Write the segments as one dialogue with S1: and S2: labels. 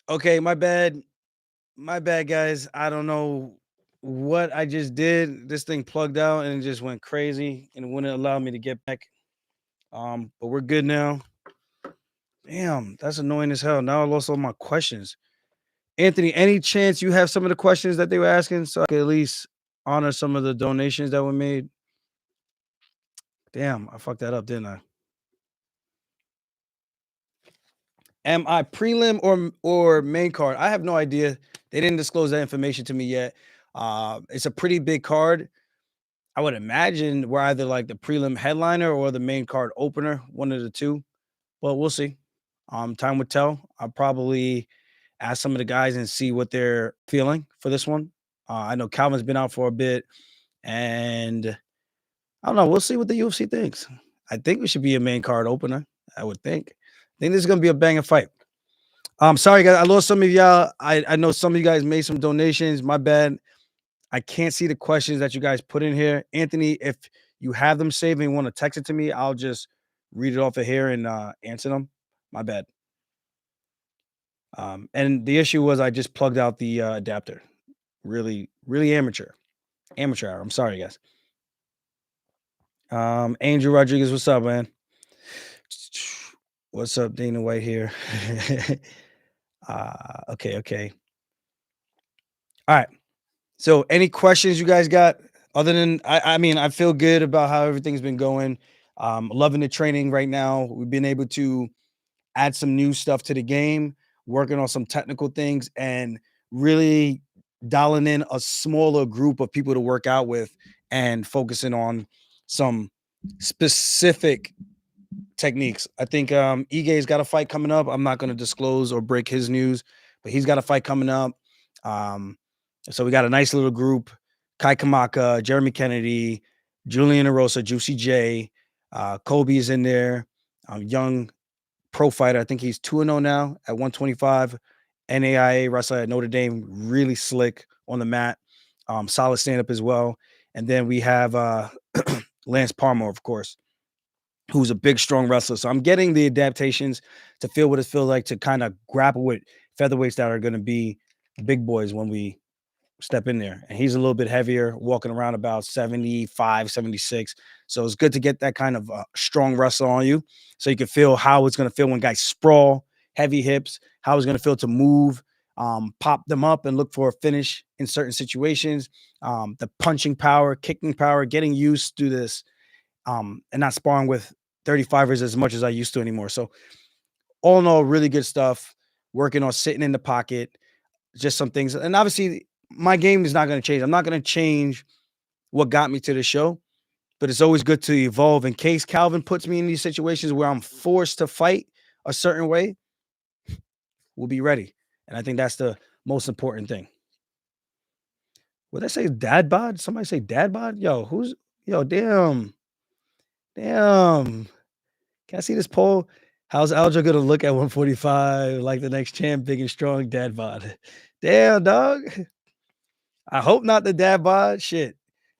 S1: Okay, my bad. My bad, guys. I don't know what I just did. This thing plugged out and it just went crazy and it wouldn't allow me to get back. But we're good now. Damn, that's annoying as hell. Now I lost all my questions. Anthony, any chance you have some of the questions that they were asking so I could at least honor some of the donations that were made? Damn, I fucked that up, didn't I? Am I prelim or main card? I have no idea. They didn't disclose that information to me yet. It's a pretty big card. I would imagine we're either like the prelim headliner or the main card opener, one of the two. But we'll see. Time would tell. I'll probably ask some of the guys and see what they're feeling for this one. I know Calvin's been out for a bit, and I don't know. We'll see what the UFC thinks. I think we should be a main card opener. I would think. I think this is gonna be a banger fight. Sorry guys, I lost some of y'all. I know some of you guys made some donations. My bad. I can't see the questions that you guys put in here. Anthony, if you have them saved and want to text it to me, I'll just read it off of here and answer them. My bad. And the issue was I just plugged out the adapter. Really, really amateur. Amateur hour. I'm sorry, guys. Andrew Rodriguez, what's up, man? What's up, Dana White here? Okay. All right. So, any questions you guys got? Other than I mean, I feel good about how everything's been going. Loving the training right now. We've been able to add some new stuff to the game, working on some technical things, and really dialing in a smaller group of people to work out with and focusing on some specific techniques. I think Ige's got a fight coming up. I'm not going to disclose or break his news, but he's got a fight coming up. So we got a nice little group: Kai Kamaka, Jeremy Kennedy, Julian Erosa, Juicy J, Kobe is in there. Young pro fighter. I think he's 2-0 now at 125. NAIA wrestler at Notre Dame, really slick on the mat. Solid stand up as well. And then we have Lance Palmer, of course, who's a big, strong wrestler. So I'm getting the adaptations to feel what it feels like to kind of grapple with featherweights that are going to be big boys when we step in there. And he's a little bit heavier, walking around about 75, 76. So it's good to get that kind of strong wrestler on you so you can feel how it's going to feel when guys sprawl, heavy hips, how it's going to feel to move, pop them up and look for a finish in certain situations, the punching power, kicking power, getting used to this, and not sparring with 35ers as much as I used to anymore. So all in all, really good stuff. Working on sitting in the pocket, just some things. And obviously, my game is not going to change. I'm not going to change what got me to the show, but it's always good to evolve in case Calvin puts me in these situations where I'm forced to fight a certain way. We'll be ready. And I think that's the most important thing. Would I say dad bod? Somebody say dad bod? Yo, damn. Damn. Can I see this poll? How's Aljo gonna look at 145 like the next champ, big and strong dad bod? Damn, dog. I hope not the dad bod. Shit.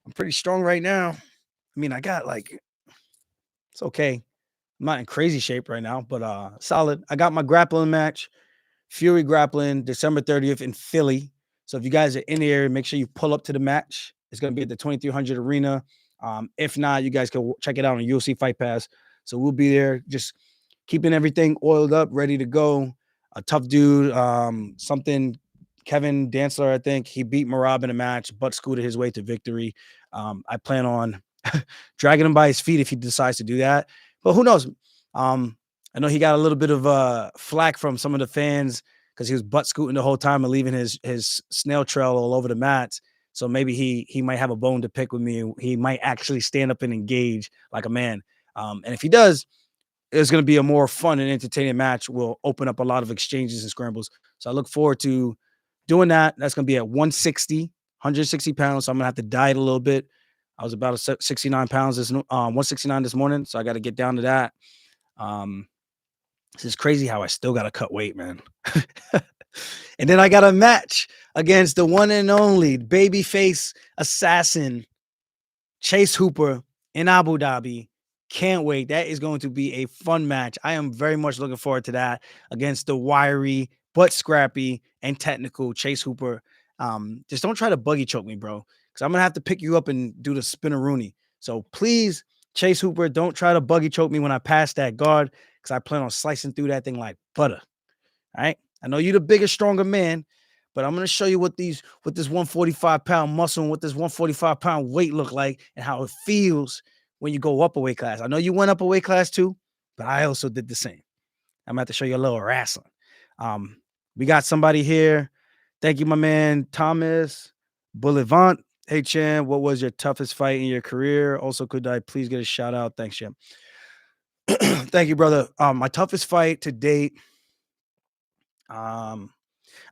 S1: I'm pretty strong right now. I mean, I got like it's okay. I'm not in crazy shape right now, but solid. I got my grappling match, Fury Grappling, December 30th in Philly. So if you guys are in the area, make sure you pull up to the match. It's gonna be at the 2300 Arena. If not, you guys can check it out on UFC Fight Pass. So we'll be there, just keeping everything oiled up, ready to go. A tough dude, something Kevin Dantzler, I think he beat Marab in a match, but scooted his way to victory. I plan on dragging him by his feet if he decides to do that, but who knows? I know he got a little bit of flack from some of the fans because he was butt scooting the whole time and leaving his snail trail all over the mats. So maybe he might have a bone to pick with me. He might actually stand up and engage like a man. And if he does, it's going to be a more fun and entertaining match. We'll open up a lot of exchanges and scrambles. So I look forward to doing that. That's going to be at 160 pounds. So I'm going to have to diet a little bit. I was about 69 pounds, 169 this morning. So I got to get down to that. This is crazy how I still got to cut weight, man. And then I got a match against the one and only babyface assassin, Chase Hooper in Abu Dhabi. Can't wait. That is going to be a fun match. I am very much looking forward to that against the wiry but scrappy and technical. Chase Hooper. Just don't try to buggy choke me, bro, because I'm gonna have to pick you up and do the spinneroonie. So please, Chase Hooper, don't try to buggy choke me when I pass that guard, because I plan on slicing through that thing like butter. All right. I know you're the bigger, stronger man, but I'm gonna show you what this 145-pound muscle and what this 145-pound weight look like and how it feels when you go up a weight class. I know you went up a weight class too, but I also did the same. I'm gonna have to show you a little wrestling. We got somebody here. Thank you, my man Thomas Boulevant. Hey Chan, what was your toughest fight in your career? Also, could I please get a shout out? Thanks, Chan. Thank you, brother. My toughest fight to date. Um,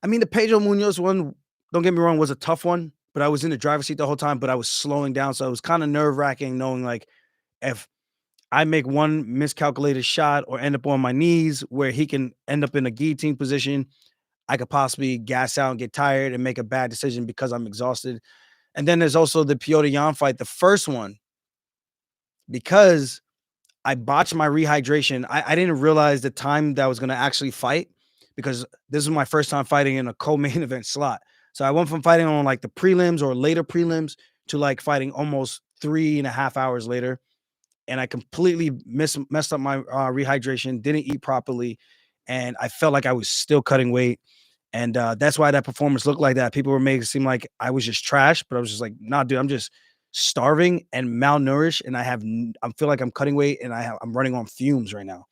S1: I mean, the Pedro Munoz one, don't get me wrong, was a tough one, but I was in the driver's seat the whole time, but I was slowing down. So it was kind of nerve wracking knowing like if I make one miscalculated shot or end up on my knees where he can end up in a guillotine position, I could possibly gas out and get tired and make a bad decision because I'm exhausted. And then there's also the Piotr Jan fight, the first one, because I botched my rehydration. I didn't realize the time that I was going to actually fight, because this is my first time fighting in a co-main event slot. So I went from fighting on like the prelims or later prelims to like fighting almost 3.5 hours later. And I completely messed up my rehydration, didn't eat properly. And I felt like I was still cutting weight. And that's why that performance looked like that. People were making it seem like I was just trash, but I was just like, nah, dude, I'm just starving and malnourished, and I feel like I'm cutting weight, and I'm running on fumes right now.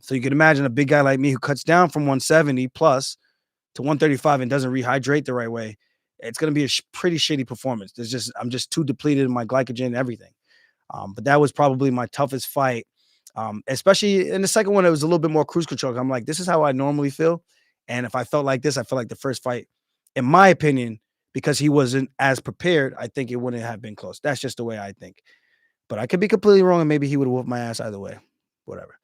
S1: So you can imagine a big guy like me who cuts down from 170 plus to 135 and doesn't rehydrate the right way. It's going to be a pretty shitty performance. I'm just too depleted in my glycogen and everything. But that was probably my toughest fight. Especially in the second one, it was a little bit more cruise control. I'm like, this is how I normally feel. And if I felt like this, I feel like the first fight, in my opinion, because he wasn't as prepared, I think it wouldn't have been close. That's just the way I think. But I could be completely wrong, and maybe he would have whooped my ass either way. Whatever.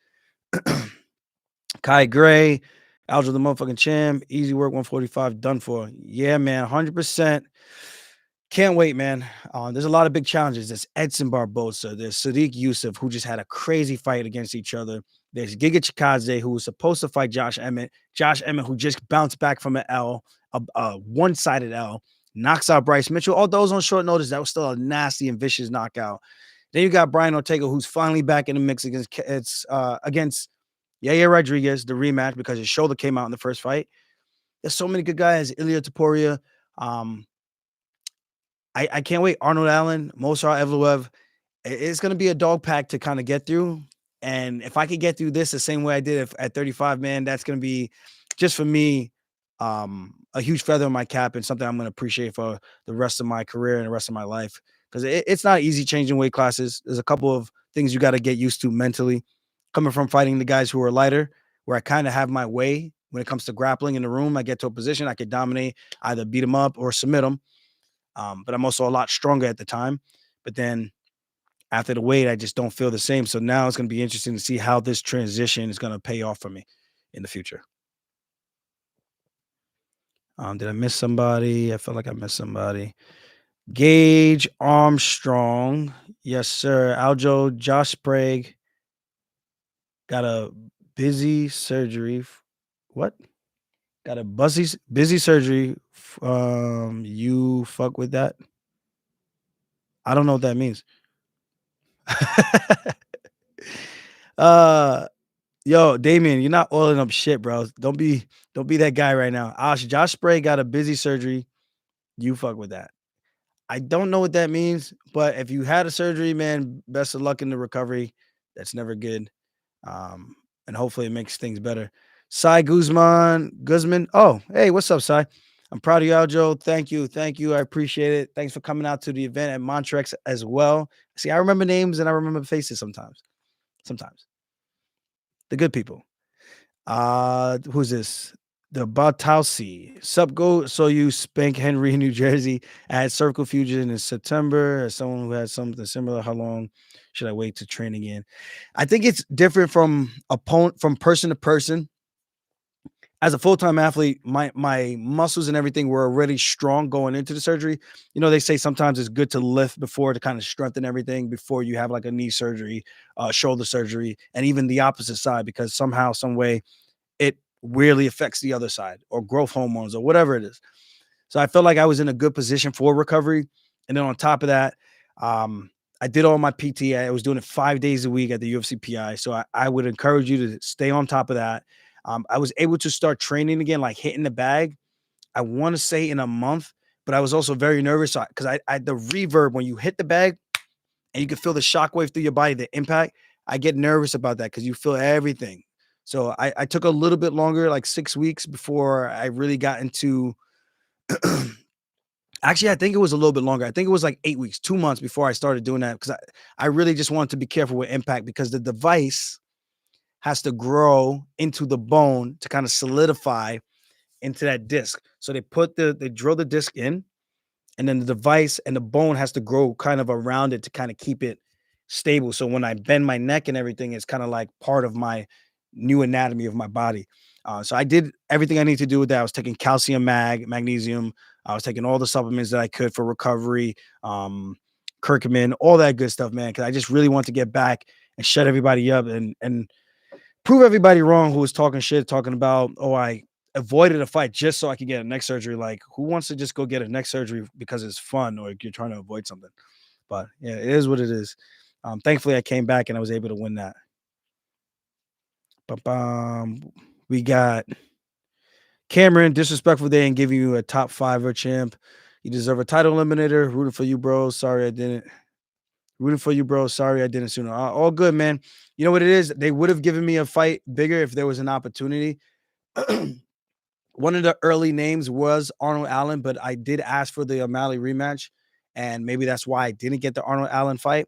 S1: Kai Gray, Aljo the motherfucking champ, easy work, 145, done for. Yeah, man, 100%. Can't wait, man. There's a lot of big challenges. There's Edson Barbosa. There's Sadiq Youssef, who just had a crazy fight against each other. There's Giga Chikadze, who was supposed to fight Josh Emmett. Josh Emmett, who just bounced back from an L, a one-sided L, knocks out Bryce Mitchell. All those on short notice, that was still a nasty and vicious knockout. Then you got Brian Ortega, who's finally back in the mix against Yaya Rodriguez, the rematch, because his shoulder came out in the first fight. There's so many good guys. Ilya Taporia. I can't wait. Arnold Allen, Mosar Evloev. It's going to be a dog pack to kind of get through. And if I could get through this the same way I did at 35, man, that's going to be just for me a huge feather in my cap and something I'm going to appreciate for the rest of my career and the rest of my life. Because it's not easy changing weight classes. There's a couple of things you got to get used to mentally. Coming from fighting the guys who are lighter, where I kind of have my way when it comes to grappling in the room. I get to a position I could dominate, either beat them up or submit them. But I'm also a lot stronger at the time. But then after the weight, I just don't feel the same. So now it's going to be interesting to see how this transition is going to pay off for me in the future. Did I miss somebody? I feel like I missed somebody. Gage Armstrong. Yes, sir. Aljo, Josh Sprague got a busy surgery. What? Got a busy surgery. You fuck with that? I don't know what that means. uh Yo, Damien, you're not oiling up shit, bro. Don't be that guy right now. Josh Spray got a busy surgery. You fuck with that. I don't know what that means, but if you had a surgery, man, best of luck in the recovery. That's never good. And hopefully it makes things better. Cy Guzman. Oh, hey, what's up, Cy? I'm proud of you, Aljo. Thank you. Thank you. I appreciate it. Thanks for coming out to the event at Montrex as well. See, I remember names and I remember faces sometimes. Sometimes. The good people. Who's this? The Batausi. Sup, go. So you spank Henry, New Jersey at Circle Fusion in September. As someone who has something similar, how long should I wait to train again? I think it's different from person to person. As a full-time athlete, my muscles and everything were already strong going into the surgery. You know, they say sometimes it's good to lift before to kind of strengthen everything before you have like a knee surgery, shoulder surgery, and even the opposite side, because somehow, some way, it weirdly affects the other side or growth hormones or whatever it is. So I felt like I was in a good position for recovery. And then on top of that, um, I did all my PT. I was doing it 5 days a week at the UFC PI. So I would encourage you to stay on top of that. I was able to start training again, like hitting the bag. I want to say in a month, but I was also very nervous because I the reverb when you hit the bag and you can feel the shockwave through your body, the impact. I get nervous about that because you feel everything. So I took a little bit longer, like 6 weeks before I really got into. Actually, I think it was a little bit longer. I think it was like 8 weeks, 2 months before I started doing that because I really just wanted to be careful with impact because the device has to grow into the bone to kind of solidify into that disc. So they drill the disc in, and then the device and the bone has to grow kind of around it to kind of keep it stable. So when I bend my neck and everything, it's kind of like part of my new anatomy of my body. So I did everything I need to do with that. I was taking calcium, magnesium. I was taking all the supplements that I could for recovery, curcumin, all that good stuff, man. Because I just really want to get back and shut everybody up and prove everybody wrong who was talking shit, talking about, oh, I avoided a fight just so I could get a neck surgery. Like, who wants to just go get a neck surgery because it's fun or you're trying to avoid something? But yeah, it is what it is. Thankfully, I came back and I was able to win that. But we got Cameron, disrespectful day and giving you a top fiver champ. You deserve a title eliminator. Rooting for you, bro. Sorry I didn't. Rooting for you, bro. Sorry I didn't sooner. All good, man. You know what it is? They would have given me a fight bigger if there was an opportunity. One of the early names was Arnold Allen, but I did ask for the O'Malley rematch, and maybe that's why I didn't get the Arnold Allen fight.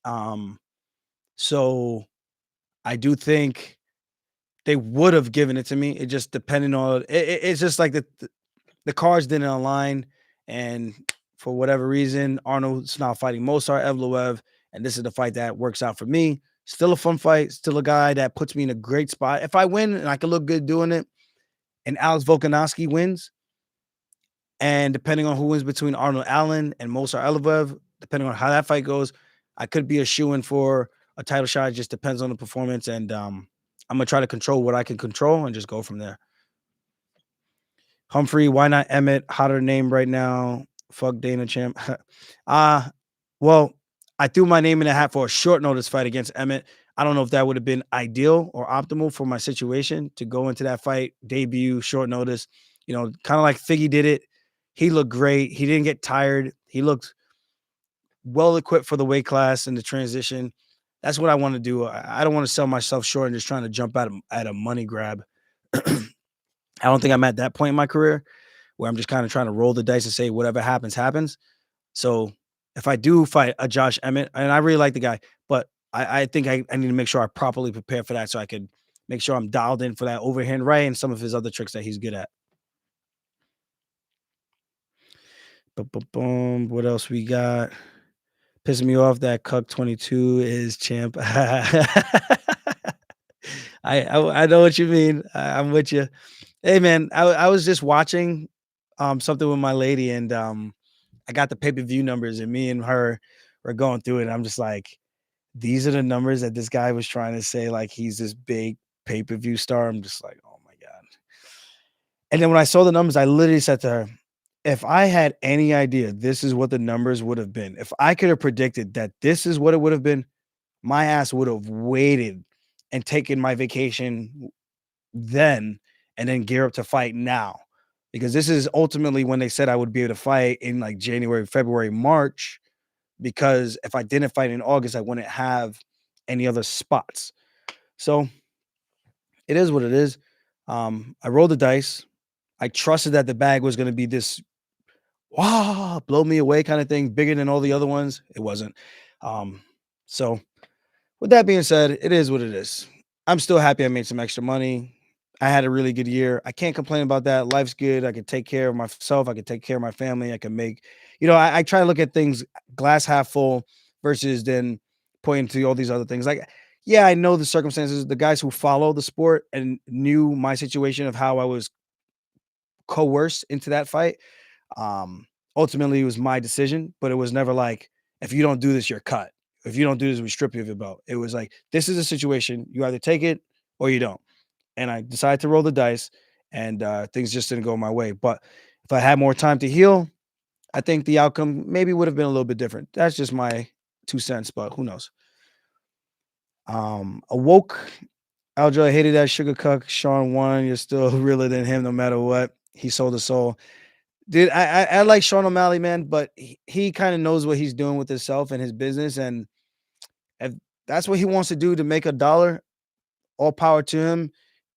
S1: Um, so I do think they would have given it to me. It just depending on it's just like the cards didn't align, and for whatever reason, Arnold's now fighting Mozart Evloev, and this is the fight that works out for me. Still a fun fight, still a guy that puts me in a great spot. If I win and I can look good doing it, and Alex Volkanovski wins, and depending on who wins between Arnold Allen and Mozart Evloev, depending on how that fight goes, I could be a shoe in for a title shot. It just depends on the performance, and I'm gonna try to control what I can control and just go from there. Humphrey, why not Emmett? Hotter name right now. Fuck Dana Champ. uh well, I threw my name in the hat for a short notice fight against Emmett. I don't know if that would have been ideal or optimal for my situation to go into that fight, debut, short notice. Kind of like Figgy did it. He looked great. He didn't get tired. He looked well equipped for the weight class and the transition. That's what I want to do. I don't want to sell myself short and just trying to jump at a money grab. I don't think I'm at that point in my career where I'm just kind of trying to roll the dice and say whatever happens, happens. So if I do fight a Josh Emmett, and I really like the guy, but I think I need to make sure I properly prepare for that so I could make sure I'm dialed in for that overhand right and some of his other tricks that he's good at. Boom. What else we got? Pissing me off that Cuck 22 is champ. I know what you mean. I'm with you. Hey man, I was just watching something with my lady and I got the pay-per-view numbers and me and her were going through it. And I'm just like, these are the numbers that this guy was trying to say, like he's this big pay-per-view star. I'm just like, oh my God. And then when I saw the numbers, I literally said to her, if I had any idea this is what the numbers would have been, if I could have predicted that this is what it would have been, my ass would have waited and taken my vacation then and then gear up to fight now. Because this is ultimately when they said I would be able to fight in like January, February, March. Because if I didn't fight in August, I wouldn't have any other spots. So it is what it is. I rolled the dice. I trusted that the bag was going to be this wow, blow me away kind of thing, bigger than all the other ones. It wasn't. So with that being said, it is what it is. I'm still happy I made some extra money. I had a really good year. I can't complain about that. Life's good. I can take care of myself. I can take care of my family. I can make, I try to look at things glass half full versus then pointing to all these other things. Like, yeah, I know the circumstances. The guys who follow the sport and knew my situation of how I was coerced into that fight. Um, Ultimately, it was my decision, but it was never like, if you don't do this, you're cut. If you don't do this, we strip you of your belt. It was like, this is a situation. You either take it or you don't. and I decided to roll the dice, and things just didn't go my way. But if I had more time to heal, I think the outcome maybe would have been a little bit different. That's just my 2 cents, but who knows? Awoke Aljo, I hated that sugar cuck. Sean won. You're still realer than him, no matter what. He sold his soul. Dude, I like Sean O'Malley, man, but he kind of knows what he's doing with himself and his business. And if that's what he wants to do to make a dollar, all power to him.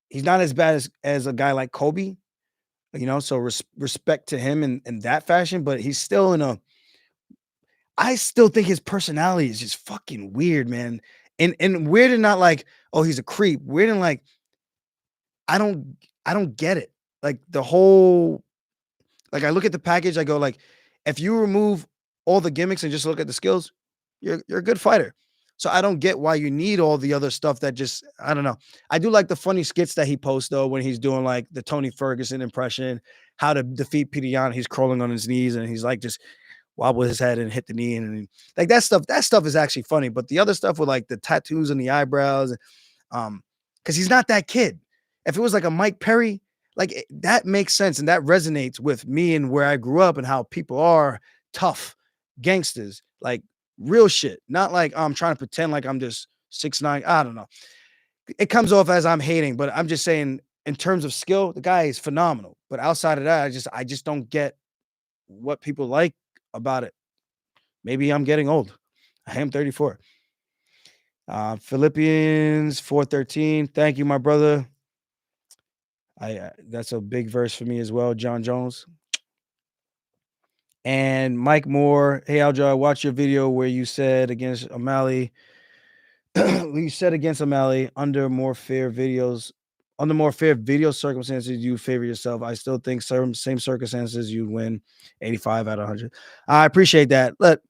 S1: He's not as bad as a guy like Kobe, so respect to him in that fashion, but he's still in a I still think his personality is just fucking weird, man. And weird and not like, oh, he's a creep. Weird and like, I don't I don't get it. Like the whole like I look at the package, I go like, if you remove all the gimmicks and just look at the skills, you're a good fighter. So I don't get why you need all the other stuff that just I don't know. I do like the funny skits that he posts though when he's doing like the Tony Ferguson impression, how to defeat Pete Yan. He's crawling on his knees and he's like just wobble his head and hit the knee and like that stuff is actually funny. But the other stuff with like the tattoos and the eyebrows, because he's not that kid. If it was like a Mike Perry, like that makes sense and that resonates with me and where I grew up and how people are tough gangsters, like real shit. Not like I'm trying to pretend like I'm just 6'9". I don't know. It comes off as I'm hating, but I'm just saying in terms of skill, the guy is phenomenal. But outside of that, I just don't get what people like about it. Maybe I'm getting old. I am 34. Philippians 4:13. Thank you, my brother. I That's a big verse for me as well. John Jones and Mike Moore. Hey Aljo, I watched your video where you said against O'Malley. You said against O'Malley under more fair video circumstances, you favor yourself. I still think same circumstances you'd win 85 out of 100. I appreciate that. But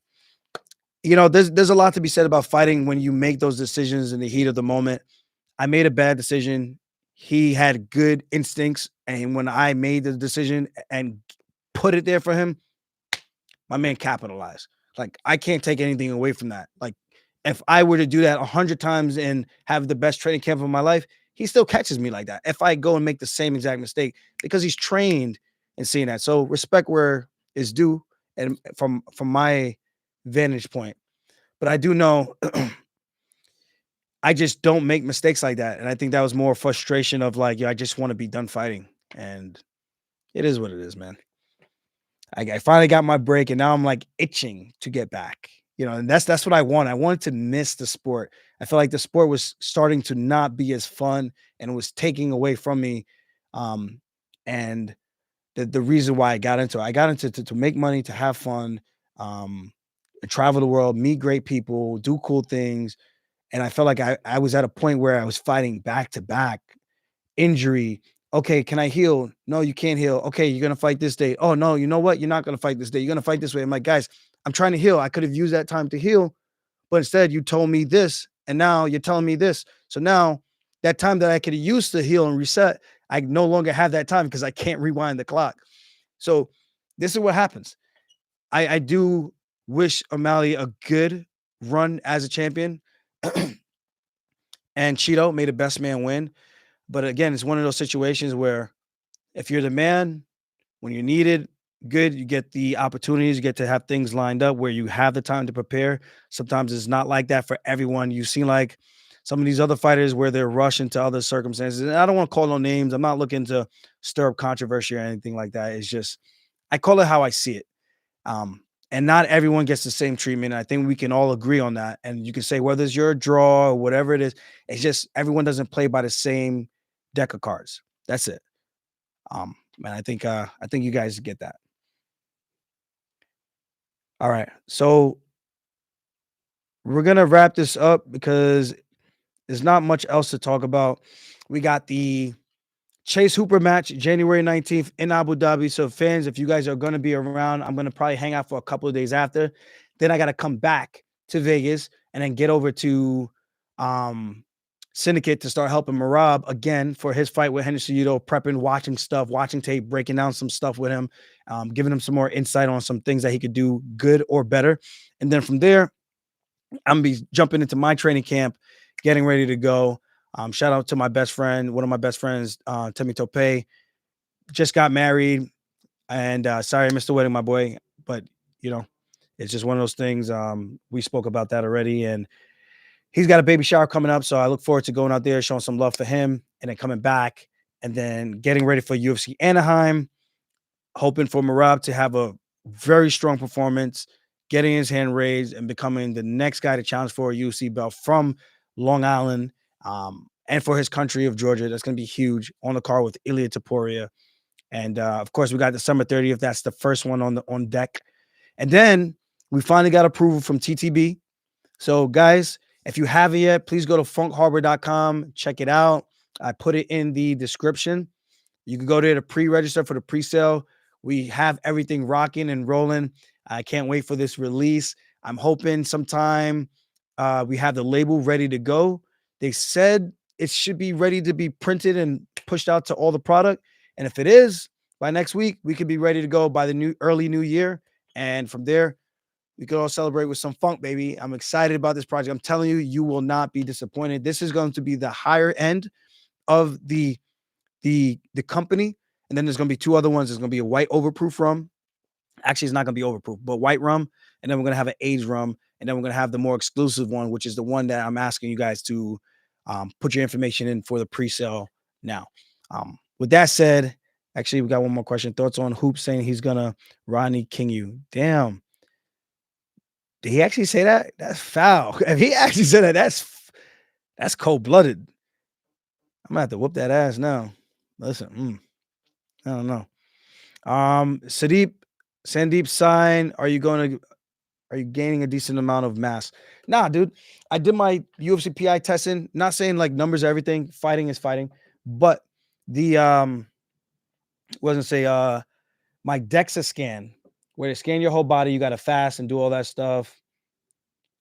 S1: there's a lot to be said about fighting when you make those decisions in the heat of the moment. I made a bad decision. He had good instincts, and when I made the decision and put it there for him, my man capitalized. Like I can't take anything away from that. Like if I were to do that 100 times and have the best training camp of my life, he still catches me like that. If I go and make the same exact mistake because he's trained in seeing that. So respect where is due, and from my vantage point. But I do know I just don't make mistakes like that. And I think that was more frustration of like, I just want to be done fighting. And it is what it is, man. I finally got my break and now I'm like itching to get back. And that's what I want. I wanted to miss the sport. I feel like the sport was starting to not be as fun and it was taking away from me. And the reason why I got into to make money, to have fun, travel the world, meet great people, do cool things. And I felt like I was at a point where I was fighting back to back injury. Okay, can I heal? No, you can't heal. Okay, you're gonna fight this day. Oh no, you know what? You're not gonna fight this day. You're gonna fight this way. I'm like, guys, I'm trying to heal. I could have used that time to heal, but instead you told me this, and now you're telling me this. So now that time that I could have used to heal and reset, I no longer have that time because I can't rewind the clock. So this is what happens. I do wish O'Malley a good run as a champion, and Cheeto made a best man win. But again, it's one of those situations where if you're the man, when you're needed, good, you get the opportunities, you get to have things lined up where you have the time to prepare. Sometimes it's not like that for everyone. You've seen like some of these other fighters where they're rushed into other circumstances. And I don't want to call no names. I'm not looking to stir up controversy or anything like that. It's just I call it how I see it. And not everyone gets the same treatment. I think we can all agree on that. And you can say whether it's your draw or whatever it is, it's just everyone doesn't play by the same deck of cards. That's it. And I think you guys get that. All right. So we're gonna wrap this up because there's not much else to talk about. We got the Chase Hooper match January 19th in Abu Dhabi. So fans, if you guys are going to be around, I'm going to probably hang out for a couple of days after. Then I got to come back to Vegas and then get over to Syndicate to start helping Marab again for his fight with Henry Cejudo, prepping, watching stuff, watching tape, breaking down some stuff with him, giving him some more insight on some things that he could do good or better. And then from there, I'm going to be jumping into my training camp, getting ready to go. Shout out to my best friend, one of my best friends, Timmy Tope, just got married, and sorry I missed the wedding, my boy, but you know, it's just one of those things. We spoke about that already, and he's got a baby shower coming up, so I look forward to going out there, showing some love for him, and then coming back, and then getting ready for UFC Anaheim, hoping for Marab to have a very strong performance, getting his hand raised, and becoming the next guy to challenge for a UFC belt from Long Island, and for his country of Georgia. That's going to be huge on the card with Ilya Taporia. And of course, we got December 30th. That's the first one on deck. And then we finally got approval from TTB. So, guys, if you haven't yet, please go to funkharbor.com, check it out. I put it in the description. You can go there to pre-register for the pre-sale. We have everything rocking and rolling. I can't wait for this release. I'm hoping sometime we have the label ready to go. They said it should be ready to be printed and pushed out to all the product. And if it is, by next week, we could be ready to go by the early new year. And from there, we could all celebrate with some funk, baby. I'm excited about this project. I'm telling you, you will not be disappointed. This is going to be the higher end of the company, and then there's going to be two other ones. There's going to be a white overproof rum. Actually, it's not going to be overproof, but white rum, and then we're going to have an aged rum, and then we're going to have the more exclusive one, which is the one that I'm asking you guys to put your information in for the pre-sale now. With that said, actually, we got one more question. Thoughts on Hoop saying he's gonna Rodney King you? Damn, did he actually say that? That's foul. If he actually said that, that's cold blooded. I'm gonna have to whoop that ass now. Listen, I don't know. Sadeep, Sandeep sign. Are you gaining a decent amount of mass? Nah, dude. I did my UFC PI testing. Not saying like numbers are everything. Fighting is fighting. But the wasn't say my DEXA scan, where they scan your whole body, you gotta fast and do all that stuff.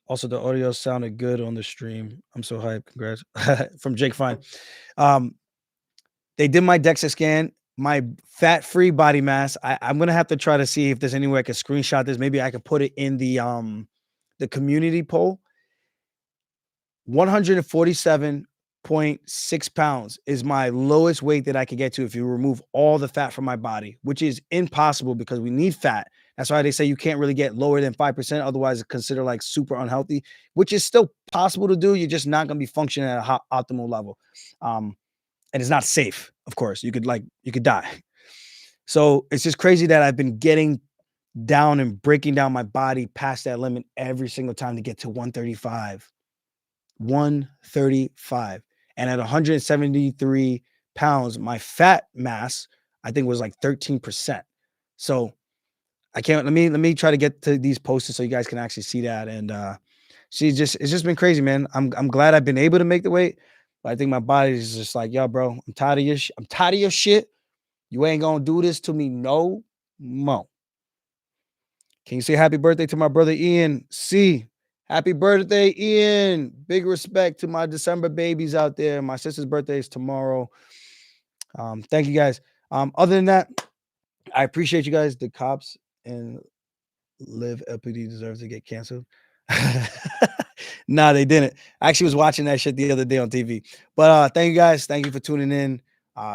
S1: Also, the audio sounded good on the stream. I'm so hyped. Congrats. From Jake Fine. Um, They did my DEXA scan, my fat-free body mass. I'm gonna have to try to see if there's any way I could screenshot this. Maybe I could put it in the community poll. 147.6 pounds is my lowest weight that I could get to if you remove all the fat from my body, which is impossible because we need fat. That's why they say you can't really get lower than 5%. Otherwise, it's considered like super unhealthy, which is still possible to do. You're just not going to be functioning at a optimal level. And it's not safe, of course. You could die. So it's just crazy that I've been getting down and breaking down my body past that limit every single time to get to 135. 135. And at 173 pounds, my fat mass, I think was like 13%. So I can't let me try to get to these posters so you guys can actually see that. And it's just been crazy, man. I'm glad I've been able to make the weight, but I think my body is just like, yo, bro, I'm tired of I'm tired of your shit. You ain't gonna do this to me no more. Can you say happy birthday to my brother Ian C? Happy birthday, Ian. Big respect to my December babies out there. My sister's birthday is tomorrow. Thank you guys. Other than that, I appreciate you guys. The cops and Live LPD deserves to get canceled. Nah, they didn't. I actually was watching that shit the other day on TV. But thank you guys. Thank you for tuning in.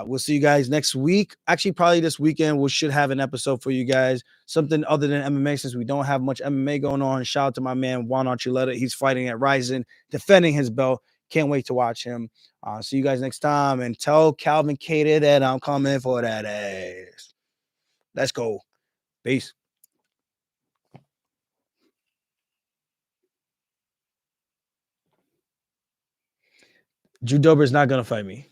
S1: We'll see you guys next week. Actually, probably this weekend, we should have an episode for you guys. Something other than MMA, since we don't have much MMA going on. Shout out to my man Juan Archuleta. He's fighting at Ryzen, defending his belt. Can't wait to watch him. See you guys next time. And tell Calvin Cater that I'm coming for that ass. Let's go. Peace. Drew Dober is not gonna fight me.